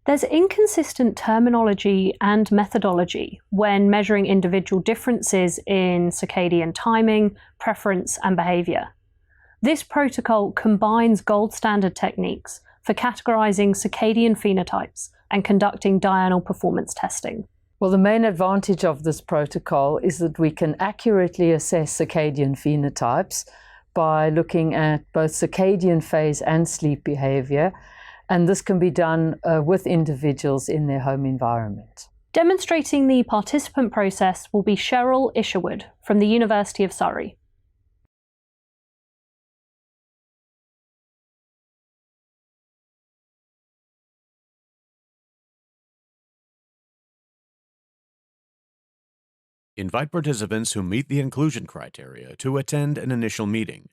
There's inconsistent terminology and methodology when measuring individual differences in circadian timing, preference, and behaviour. This protocol combines gold standard techniques for categorizing circadian phenotypes and conducting diurnal performance testing. Well, the main advantage of this protocol is that we can accurately assess circadian phenotypes by looking at both circadian phase and sleep behavior, and this can be done with individuals in their home environment. Demonstrating the participant process will be Cheryl Isherwood from the University of Surrey. Invite participants who meet the inclusion criteria to attend an initial meeting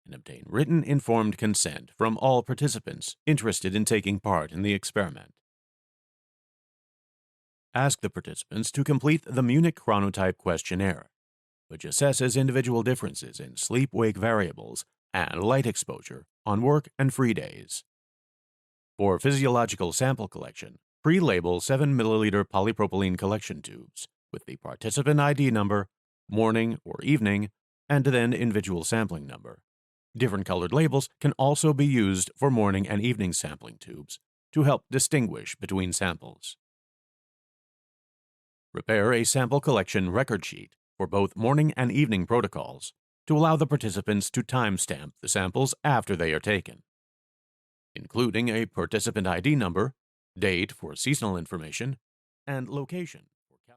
and obtain written informed consent from all participants interested in taking part in the experiment. Ask the participants to complete the Munich ChronoType Questionnaire, which assesses individual differences in sleep-wake variables and light exposure on work and free days. For physiological sample collection, pre-label 7 milliliter polypropylene collection tubes with the participant ID number, morning or evening, and then individual sampling number. Different colored labels can also be used for morning and evening sampling tubes to help distinguish between samples. Prepare a sample collection record sheet for both morning and evening protocols to allow the participants to timestamp the samples after they are taken, including a participant ID number, date for seasonal information, and location